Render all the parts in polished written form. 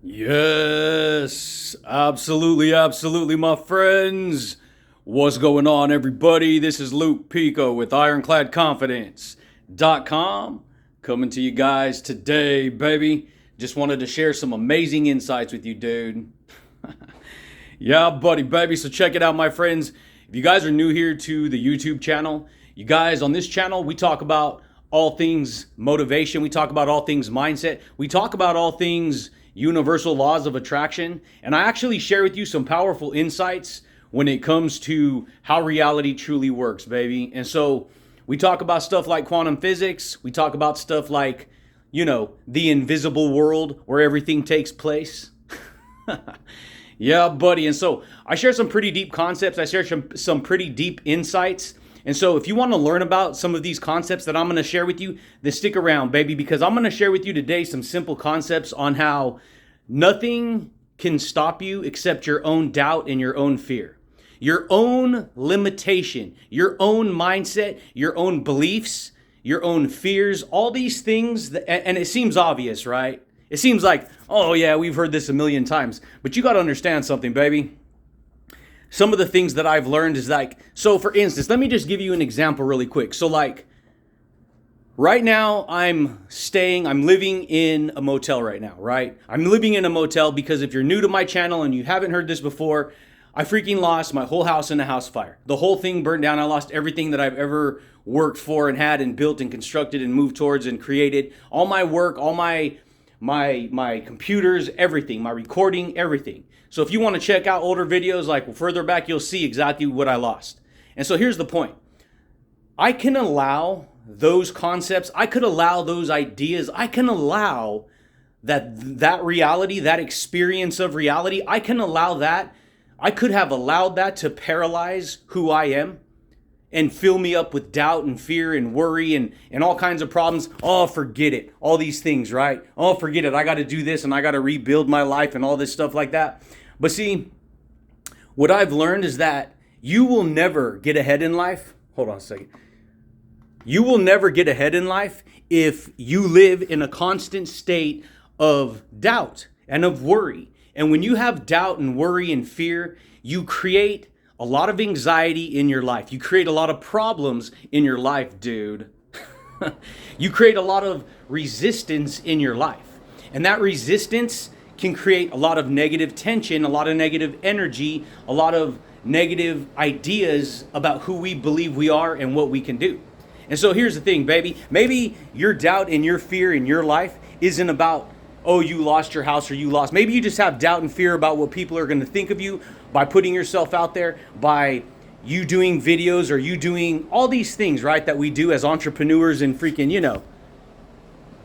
Yes, absolutely, my friends. What's going on, everybody? This is Luke Pico with IroncladConfidence.com coming to you guys today, baby. Just wanted to share some amazing insights with you, dude. Yeah, buddy, baby. So check it out, my friends. If you guys are new here to the YouTube channel, you guys on this channel, we talk about all things motivation. We talk about all things mindset. We talk about all things universal laws of attraction. And I actually share with you some powerful insights when it comes to how reality truly works, baby. And so we talk about stuff like quantum physics. We talk about stuff like, the invisible world where everything takes place. Yeah, buddy. And so I share some pretty deep concepts. I share some pretty deep insights. And so if you want to learn about some of these concepts that I'm going to share with you, then stick around, baby, because I'm going to share with you today some simple concepts on how nothing can stop you except your own doubt and your own fear, your own limitation, your own mindset, your own beliefs, your own fears, all these things. And it seems obvious, right? It seems like, oh yeah, we've heard this a million times, but you got to understand something, baby. Some of the things that I've learned is so for instance, let me just give you an example really quick. So right now I'm living in a motel right now, right? I'm living in a motel because if you're new to my channel and you haven't heard this before, I freaking lost my whole house in a house fire. The whole thing burned down. I lost everything that I've ever worked for and had and built and constructed and moved towards and created. All my work, all my computers, everything, my recording, everything. So if you want to check out older videos, further back, you'll see exactly what I lost. And so here's the point. I can allow those concepts, I could allow those ideas, I can allow that reality, that experience of reality, I can allow that, I could have allowed that to paralyze who I am and fill me up with doubt and fear and worry and all kinds of problems. Oh, forget it. All these things, right? Oh, forget it. I got to do this and I got to rebuild my life and all this stuff like that. But see, what I've learned is that you will never get ahead in life. Hold on a second. You will never get ahead in life if you live in a constant state of doubt and of worry. And when you have doubt and worry and fear, you create a lot of anxiety in your life. You create a lot of problems in your life, dude. You create a lot of resistance in your life. And that resistance can create a lot of negative tension, a lot of negative energy, a lot of negative ideas about who we believe we are and what we can do. And so here's the thing, baby. Maybe your doubt and your fear in your life isn't about, oh, you lost your house or you lost. Maybe you just have doubt and fear about what people are going to think of you by putting yourself out there, by you doing videos or you doing all these things, right, that we do as entrepreneurs and freaking,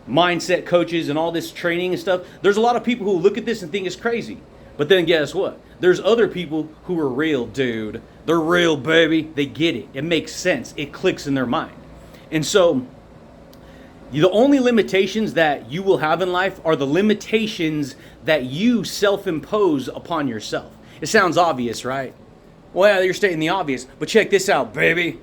mindset coaches and all this training and stuff. There's a lot of people who look at this and think it's crazy. But then guess what? There's other people who are real, dude. They're real, baby. They get it. It makes sense. It clicks in their mind. And so the only limitations that you will have in life are the limitations that you self-impose upon yourself. It sounds obvious, right? Well, you're stating the obvious, but check this out, baby.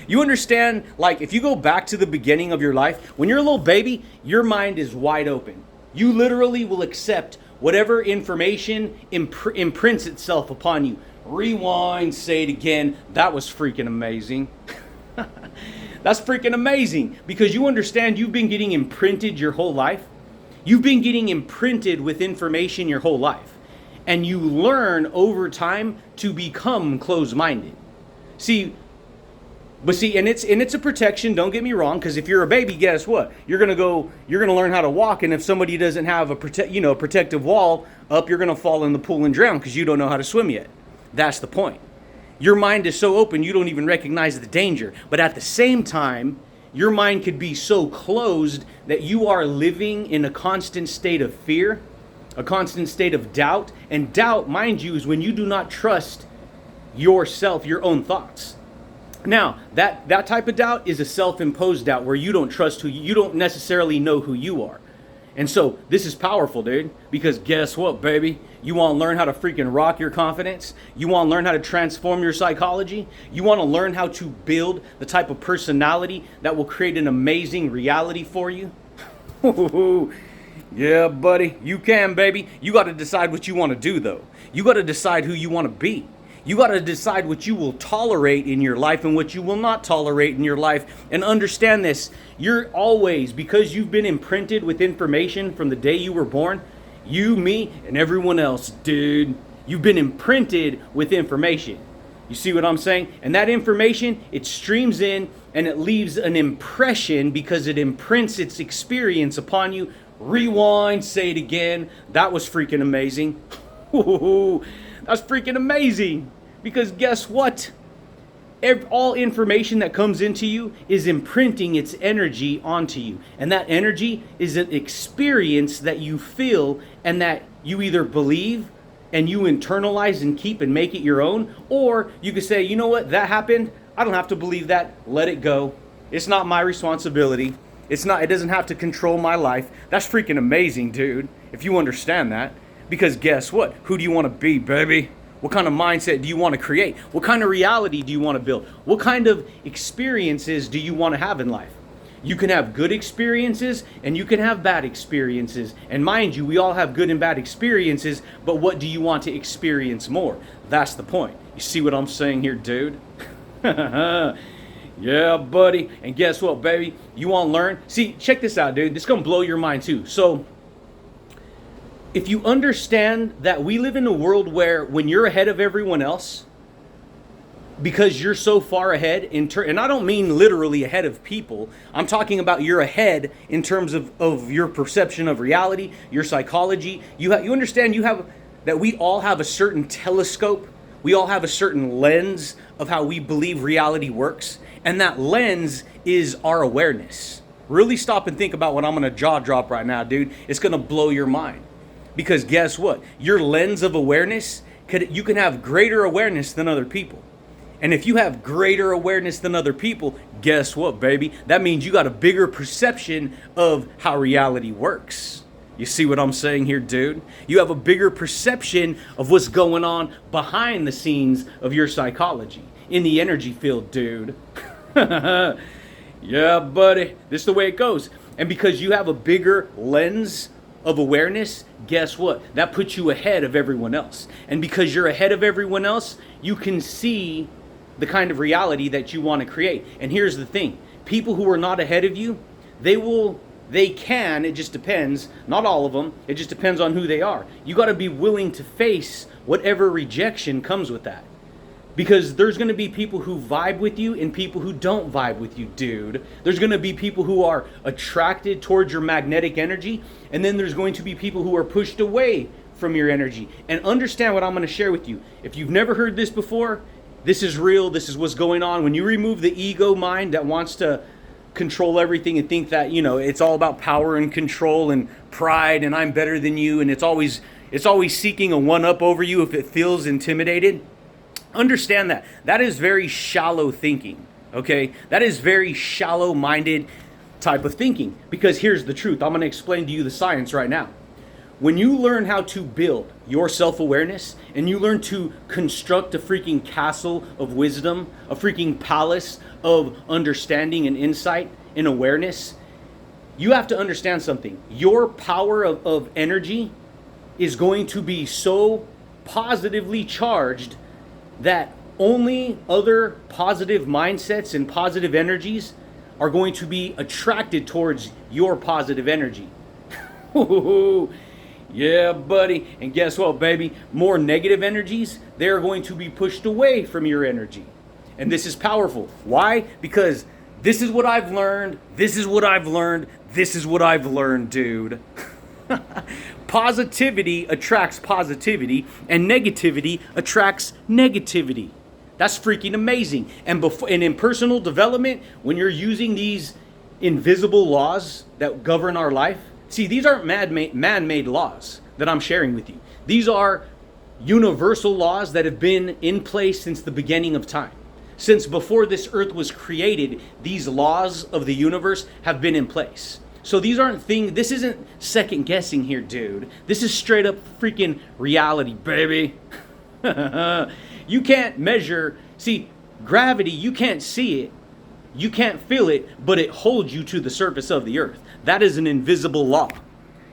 You understand, if you go back to the beginning of your life, when you're a little baby, your mind is wide open. You literally will accept whatever information imprints itself upon you. Rewind, say it again. That was freaking amazing. That's freaking amazing because you understand you've been getting imprinted your whole life. You've been getting imprinted with information your whole life. And you learn over time to become closed-minded. And it's a protection, don't get me wrong, because if you're a baby, guess what? You're gonna learn how to walk, and if somebody doesn't have a protective wall up, you're gonna fall in the pool and drown because you don't know how to swim yet. That's the point. Your mind is so open you don't even recognize the danger. But at the same time, your mind could be so closed that you are living in a constant state of fear, a constant state of doubt. And doubt, mind you, is when you do not trust yourself, your own thoughts. Now, that type of doubt is a self-imposed doubt where you don't trust you don't necessarily know who you are. And so this is powerful, dude, because guess what, baby? You want to learn how to freaking rock your confidence? You want to learn how to transform your psychology? You want to learn how to build the type of personality that will create an amazing reality for you? Yeah, buddy, you can, baby. You got to decide what you want to do, though. You got to decide who you want to be. You got to decide what you will tolerate in your life and what you will not tolerate in your life. And understand this, you're always, because you've been imprinted with information from the day you were born, you, me, and everyone else, dude, you've been imprinted with information. You see what I'm saying? And that information, it streams in and it leaves an impression because it imprints its experience upon you. Rewind, say it again. That was freaking amazing. That's freaking amazing. Because guess what? All information that comes into you is imprinting its energy onto you. And that energy is an experience that you feel and that you either believe and you internalize and keep and make it your own, or you could say, you know what, that happened. I don't have to believe that. Let it go. It's not my responsibility. It doesn't have to control my life. That's freaking amazing, dude, if you understand that. Because guess what? Who do you want to be, baby? What kind of mindset do you want to create? What kind of reality do you want to build? What kind of experiences do you want to have in life? You can have good experiences and you can have bad experiences. And mind you, we all have good and bad experiences, but what do you want to experience more? That's the point. You see what I'm saying here, dude? Yeah, buddy. And guess what, baby? You want to learn? See, check this out, dude. This is going to blow your mind too. So, if you understand that we live in a world where when you're ahead of everyone else, because you're so far ahead and I don't mean literally ahead of people. I'm talking about you're ahead in terms of your perception of reality, your psychology. You understand that we all have a certain telescope. We all have a certain lens of how we believe reality works. And that lens is our awareness. Really stop and think about what I'm going to jaw drop right now, dude. It's going to blow your mind. Because guess what? Your lens of awareness, you can have greater awareness than other people. And if you have greater awareness than other people, guess what, baby? That means you got a bigger perception of how reality works. You see what I'm saying here, dude? You have a bigger perception of what's going on behind the scenes of your psychology, in the energy field, dude. Yeah, buddy. This is the way it goes. And because you have a bigger lens of awareness, guess what? That puts you ahead of everyone else. And because you're ahead of everyone else, you can see the kind of reality that you want to create. And here's the thing. People who are not ahead of you, it just depends. Not all of them. It just depends on who they are. You got to be willing to face whatever rejection comes with that. Because there's going to be people who vibe with you and people who don't vibe with you, dude. There's going to be people who are attracted towards your magnetic energy, and then there's going to be people who are pushed away from your energy. And understand what I'm going to share with you. If you've never heard this before, this is real. This is what's going on. When you remove the ego mind that wants to control everything and think that, it's all about power and control and pride and I'm better than you, and it's always seeking a one-up over you if it feels intimidated. Understand that. That is very shallow thinking, okay? That is very shallow-minded type of thinking. Because here's the truth. I'm going to explain to you the science right now. When you learn how to build your self-awareness and you learn to construct a freaking castle of wisdom, a freaking palace of understanding and insight and awareness, you have to understand something. Your power of energy is going to be so positively charged that only other positive mindsets and positive energies are going to be attracted towards your positive energy. Yeah, buddy. And guess what, baby? More negative energies, they're going to be pushed away from your energy. And this is powerful. Why? Because this is what I've learned. This is what I've learned. This is what I've learned, dude. Positivity attracts positivity, and negativity attracts negativity. That's freaking amazing. And in personal development, when you're using these invisible laws that govern our life, see, these aren't man-made laws that I'm sharing with you. These are universal laws that have been in place since the beginning of time. Since before this earth was created, these laws of the universe have been in place. So these aren't things, this isn't second guessing here, dude. This is straight up freaking reality, baby. You can't measure, see, gravity, you can't see it, you can't feel it, but it holds you to the surface of the earth. That is an invisible law.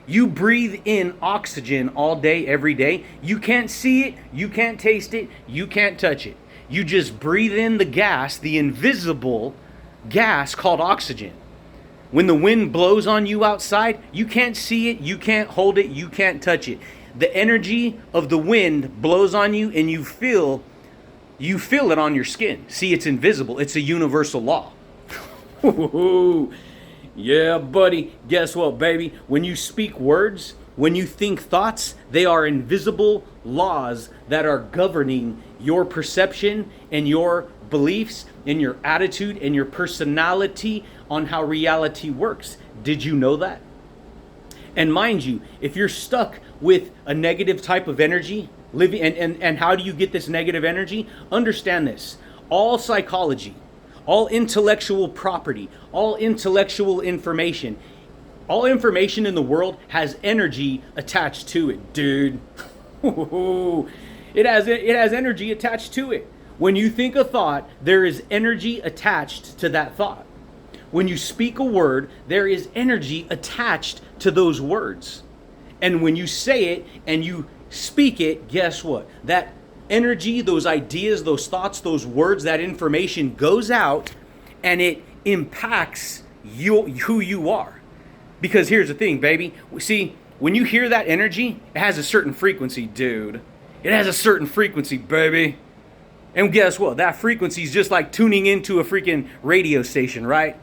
You breathe in oxygen all day, every day. You can't see it, you can't taste it, you can't touch it. You just breathe in the gas, the invisible gas called oxygen. When the wind blows on you outside, you can't see it, you can't hold it, you can't touch it. The energy of the wind blows on you and you feel it on your skin. See, it's invisible. It's a universal law. Yeah, buddy. Guess what, baby? When you speak words, when you think thoughts, they are invisible laws that are governing your perception and your beliefs and your attitude and your personality on how reality works. Did you know that? And mind you, if you're stuck with a negative type of energy, living and how do you get this negative energy? Understand this. All psychology, all intellectual property, all intellectual information, all information in the world has energy attached to it, dude. It has energy attached to it. When you think a thought, there is energy attached to that thought. When you speak a word, there is energy attached to those words. And when you say it and you speak it, guess what? That energy, those ideas, those thoughts, those words, that information goes out and it impacts who you are. Because here's the thing, baby. See, when you hear that energy, it has a certain frequency, dude. It has a certain frequency, baby. And guess what? That frequency is just like tuning into a freaking radio station, right?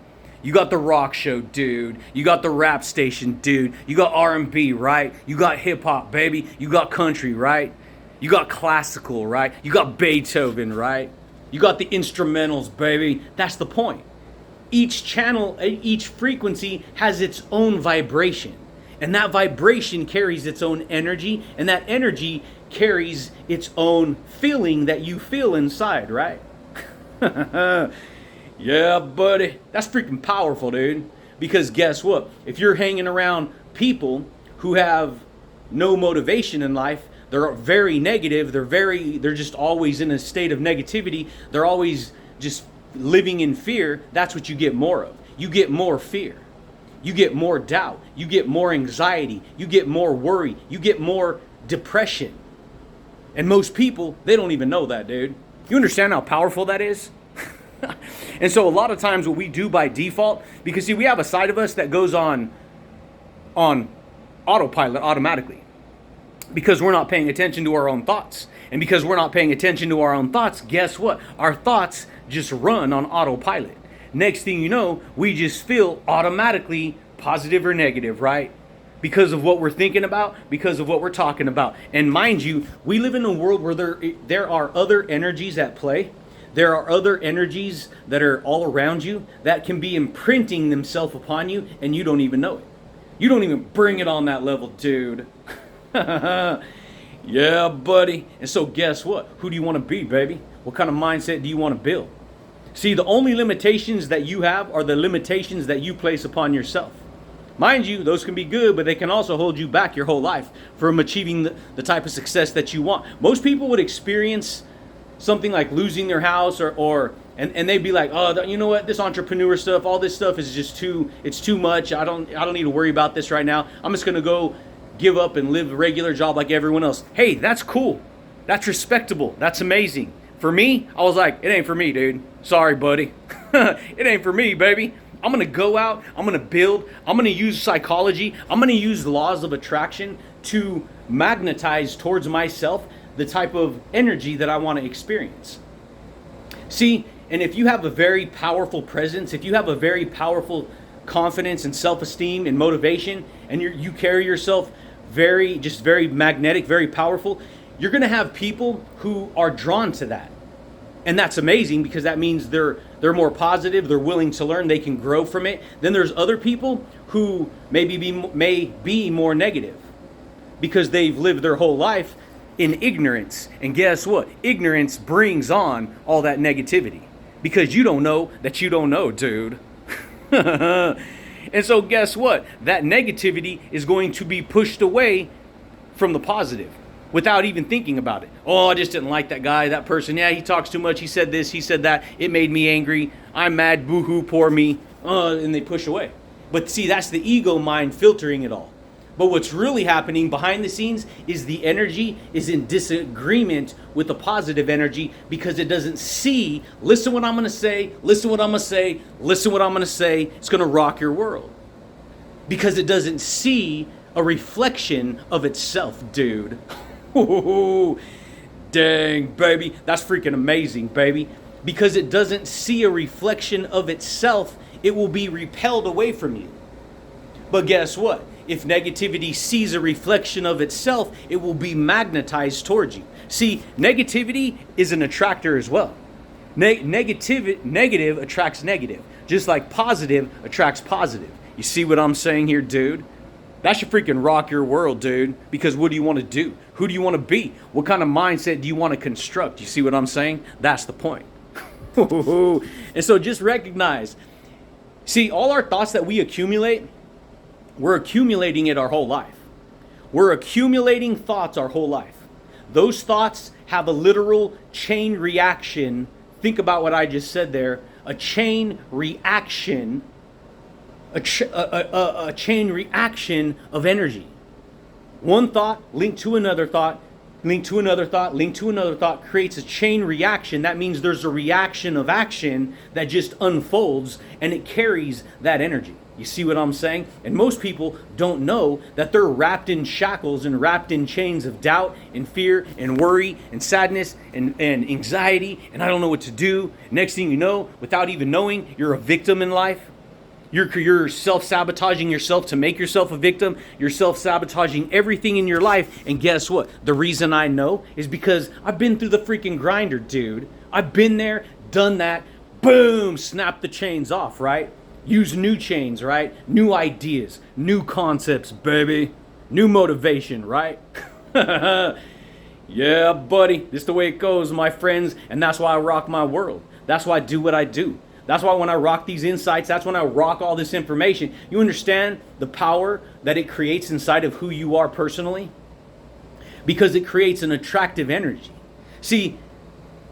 You got the rock show, dude. You got the rap station, dude. You got R&B, right? You got hip hop, baby. You got country, right? You got classical, right? You got Beethoven, right? You got the instrumentals, baby. That's the point. Each channel, each frequency has its own vibration. And that vibration carries its own energy. And that energy carries its own feeling that you feel inside, right? Yeah, buddy. That's freaking powerful, dude. Because guess what? If you're hanging around people who have no motivation in life, they're very negative, they're just always in a state of negativity, they're always just living in fear, that's what you get more of. You get more fear. You get more doubt. You get more anxiety. You get more worry. You get more depression. And most people, they don't even know that, dude. You understand how powerful that is? And so a lot of times what we do by default, because see, we have a side of us that goes on autopilot automatically. Because we're not paying attention to our own thoughts. And because we're not paying attention to our own thoughts, guess what? Our thoughts just run on autopilot. Next thing you know, we just feel automatically positive or negative, right? Because of what we're thinking about, because of what we're talking about. And mind you, we live in a world where there are other energies at play. There are other energies that are all around you that can be imprinting themselves upon you and you don't even know it. You don't even bring it on that level, dude. Yeah, buddy. And so guess what? Who do you want to be, baby? What kind of mindset do you want to build? See, the only limitations that you have are the limitations that you place upon yourself. Mind you, those can be good, but they can also hold you back your whole life from achieving the type of success that you want. Most people would experience something like losing their house and they'd be like, oh, you know what, this entrepreneur stuff, all this stuff is just too much. I don't need to worry about this right now. I'm just going to go give up and live a regular job like everyone else. Hey, that's cool. That's respectable. That's amazing. For me, I was like, it ain't for me, dude. Sorry, buddy. It ain't for me, baby. I'm going to go out. I'm going to build. I'm going to use psychology. I'm going to use the laws of attraction to magnetize towards myself the type of energy that I want to experience. See, and if you have a very powerful presence, if you have a very powerful confidence and self-esteem and motivation, and you carry yourself very magnetic, very powerful, you're going to have people who are drawn to that. And that's amazing because that means they're more positive, they're willing to learn, they can grow from it. Then there's other people who may be more negative because they've lived their whole life in ignorance. And guess what? Ignorance brings on all that negativity because you don't know that you don't know, dude. And so guess what? That negativity is going to be pushed away from the positive without even thinking about it. Oh, I just didn't like that guy, that person. Yeah, he talks too much. He said this, he said that. It made me angry. I'm mad. Boo-hoo, poor me. And they push away. But see, that's the ego mind filtering it all. But what's really happening behind the scenes is the energy is in disagreement with the positive energy because it doesn't see, listen what I'm going to say, listen what I'm going to say, listen what I'm going to say. It's going to rock your world. Because it doesn't see a reflection of itself, dude. Ooh, dang, baby. That's freaking amazing, baby. Because it doesn't see a reflection of itself, it will be repelled away from you. But guess what? If negativity sees a reflection of itself, it will be magnetized towards you. See, negativity is an attractor as well. Negative attracts negative, just like positive attracts positive. You see what I'm saying here, dude? That should freaking rock your world, dude. Because what do you want to do? Who do you want to be? What kind of mindset do you want to construct? You see what I'm saying? That's the point. And so just recognize, see, all our thoughts that we accumulate, we're accumulating it our whole life. We're accumulating thoughts our whole life. Those thoughts have a literal chain reaction. Think about what I just said there. A chain reaction, a chain reaction of energy. One thought linked to another thought, linked to another thought, linked to another thought creates a chain reaction. That means there's a reaction of action that just unfolds and it carries that energy. You see what I'm saying? And most people don't know that they're wrapped in shackles and wrapped in chains of doubt and fear and worry and sadness and anxiety. And I don't know what to do. Next thing you know, without even knowing, you're a victim in life. You're self-sabotaging yourself to make yourself a victim. You're self-sabotaging everything in your life. And guess what? The reason I know is because I've been through the freaking grinder, dude. I've been there, done that. Boom, snap the chains off, right? Use new chains, right? New ideas, new concepts, baby. New motivation, right? Yeah, buddy. This is the way it goes, my friends. And that's why I rock my world. That's why I do what I do. That's why when I rock these insights, that's when I rock all this information. You understand the power that it creates inside of who you are personally? Because it creates an attractive energy. See,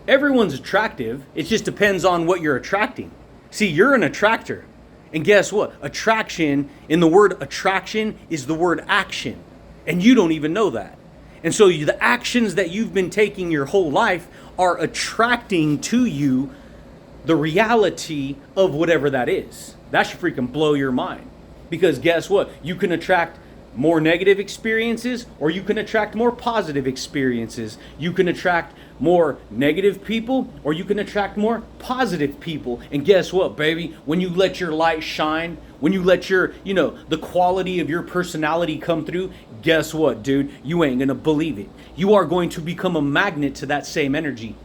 everyone's attractive. It just depends on what you're attracting. See, you're an attractor. And guess what? Attraction, in the word attraction, is the word action. And you don't even know that. And so the actions that you've been taking your whole life are attracting to you the reality of whatever that is. That should freaking blow your mind. Because guess what? You can attract more negative experiences or you can attract more positive experiences. You can attract more negative people or you can attract more positive people. And guess what, baby? When you let your light shine, when you let your, the quality of your personality come through, guess what, dude? You ain't gonna believe it. You are going to become a magnet to that same energy.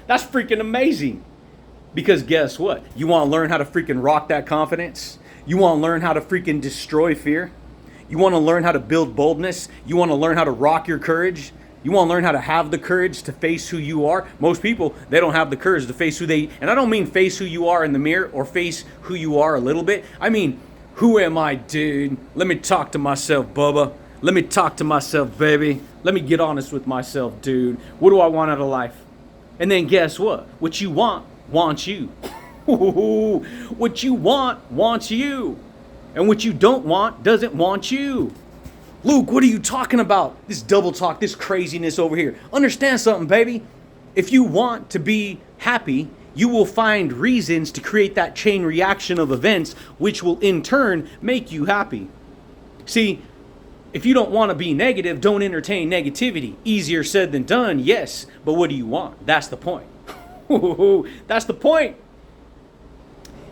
That's freaking amazing. Because guess what? You want to learn how to freaking rock that confidence? You want to learn how to freaking destroy fear? You want to learn how to build boldness? You want to learn how to rock your courage? You want to learn how to have the courage to face who you are? Most people, they don't have the courage to face who they, and I don't mean face who you are in the mirror or face who you are a little bit. I mean, who am I, dude? Let me talk to myself, Bubba. Let me talk to myself, baby. Let me get honest with myself, dude. What do I want out of life? And then guess what? What you want wants you. What you want wants you. And what you don't want doesn't want you. Luke, what are you talking about? This double talk, this craziness over here. Understand something, baby. If you want to be happy, you will find reasons to create that chain reaction of events, which will in turn make you happy. See, if you don't want to be negative, don't entertain negativity. Easier said than done, yes. But what do you want? That's the point. That's the point.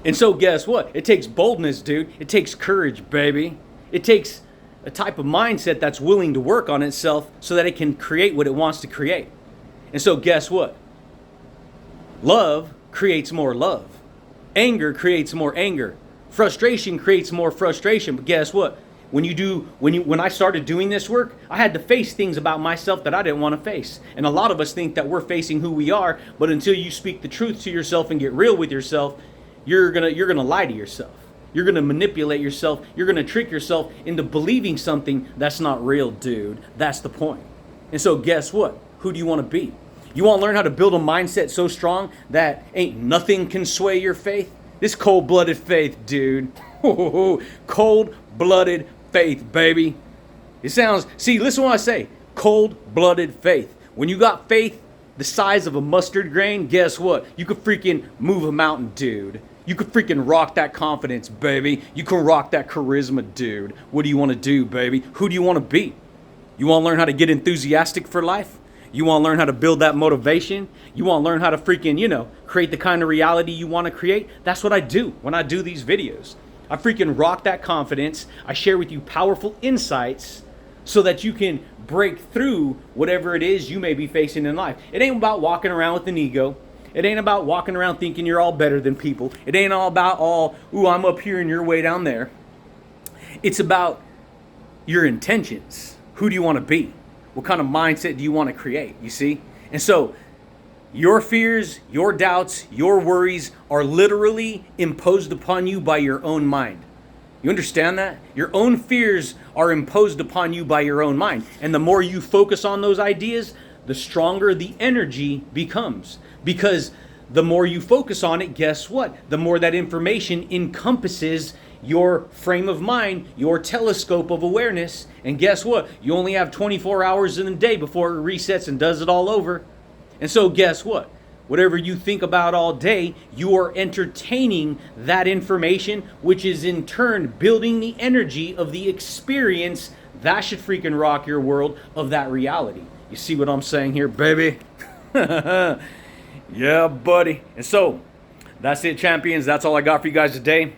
And so guess what? It takes boldness, dude. It takes courage, baby. It takes a type of mindset that's willing to work on itself so that it can create what it wants to create. And so guess what? Love creates more love. Anger creates more anger. Frustration creates more frustration. But guess what? When I started doing this work, I had to face things about myself that I didn't want to face. And a lot of us think that we're facing who we are, but until you speak the truth to yourself and get real with yourself, you're gonna lie to yourself. You're gonna manipulate yourself. You're gonna trick yourself into believing something that's not real, dude. That's the point. And so guess what? Who do you want to be? You want to learn how to build a mindset so strong that ain't nothing can sway your faith? This cold-blooded faith, dude. Cold-blooded faith, baby. It sounds, see, listen to what I say. Cold-blooded faith. When you got faith the size of a mustard grain, guess what? You could freaking move a mountain, dude. You could freaking rock that confidence, baby. You can rock that charisma, dude. What do you want to do, baby? Who do you want to be? You want to learn how to get enthusiastic for life? You want to learn how to build that motivation? You want to learn how to freaking, create the kind of reality you want to create? That's what I do when I do these videos. I freaking rock that confidence. I share with you powerful insights so that you can break through whatever it is you may be facing in life. It ain't about walking around with an ego. It ain't about walking around thinking you're all better than people. It ain't all about ooh, I'm up here and you're way down there. It's about your intentions. Who do you want to be? What kind of mindset do you want to create? You see? And so your fears, your doubts, your worries are literally imposed upon you by your own mind. You understand that? Your own fears are imposed upon you by your own mind. And the more you focus on those ideas, the stronger the energy becomes. Because the more you focus on it, guess what? The more that information encompasses your frame of mind, your telescope of awareness. And guess what? You only have 24 hours in a day before it resets and does it all over. And so guess what? Whatever you think about all day, you are entertaining that information, which is in turn building the energy of the experience that should freaking rock your world of that reality. You see what I'm saying here, baby? Yeah, buddy. And so, that's it, champions. That's all I got for you guys today.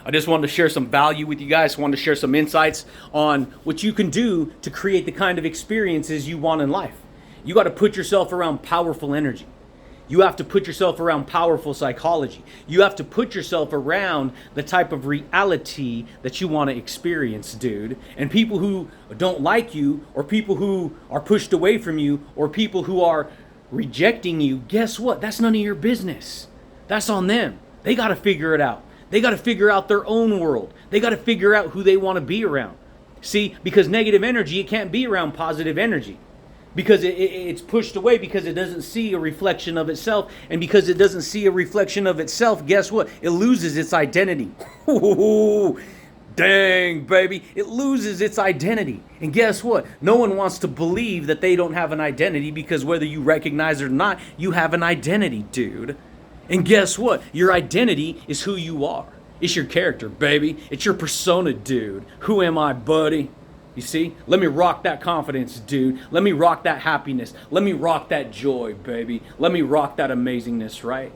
I just wanted to share some value with you guys. Wanted to share some insights on what you can do to create the kind of experiences you want in life. You got to put yourself around powerful energy. You have to put yourself around powerful psychology. You have to put yourself around the type of reality that you want to experience, dude. And people who don't like you, or people who are pushed away from you, or people who are rejecting you, guess what? That's none of your business. That's on them. They got to figure it out. They got to figure out their own world. They got to figure out who they want to be around. See, because negative energy, it can't be around positive energy. Because it's pushed away because it doesn't see a reflection of itself. And because it doesn't see a reflection of itself, guess what? It loses its identity. Ooh, dang, baby. It loses its identity. And guess what? No one wants to believe that they don't have an identity, because whether you recognize it or not, you have an identity, dude. And guess what? Your identity is who you are. It's your character, baby. It's your persona, dude. Who am I, buddy? You see? Let me rock that confidence, dude. Let me rock that happiness. Let me rock that joy, baby. Let me rock that amazingness, right?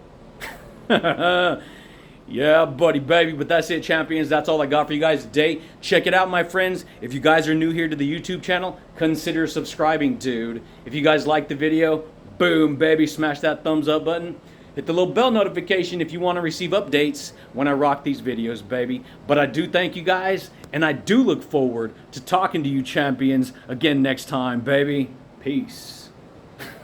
Yeah, buddy, baby. But that's it, champions. That's all I got for you guys today. Check it out, my friends. If you guys are new here to the YouTube channel, consider subscribing, dude. If you guys like the video, boom, baby, smash that thumbs up button. Hit the little bell notification if you want to receive updates when I rock these videos, baby. But I do thank you guys, and I do look forward to talking to you champions again next time, baby. Peace.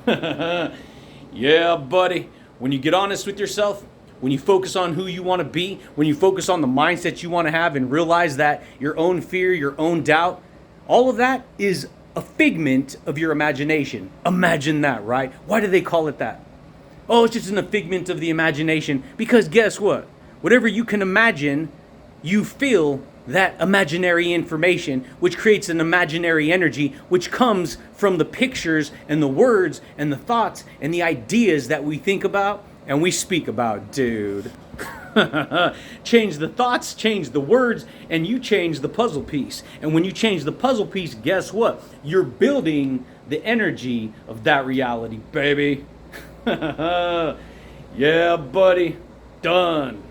Yeah, buddy. When you get honest with yourself, when you focus on who you want to be, when you focus on the mindset you want to have and realize that your own fear, your own doubt, all of that is a figment of your imagination. Imagine that, right? Why do they call it that? Oh, it's just a figment of the imagination. Because guess what? Whatever you can imagine, you feel that imaginary information, which creates an imaginary energy, which comes from the pictures and the words and the thoughts and the ideas that we think about and we speak about, dude. Change the thoughts, change the words, and you change the puzzle piece. And when you change the puzzle piece, guess what? You're building the energy of that reality, baby. Yeah, buddy. Done.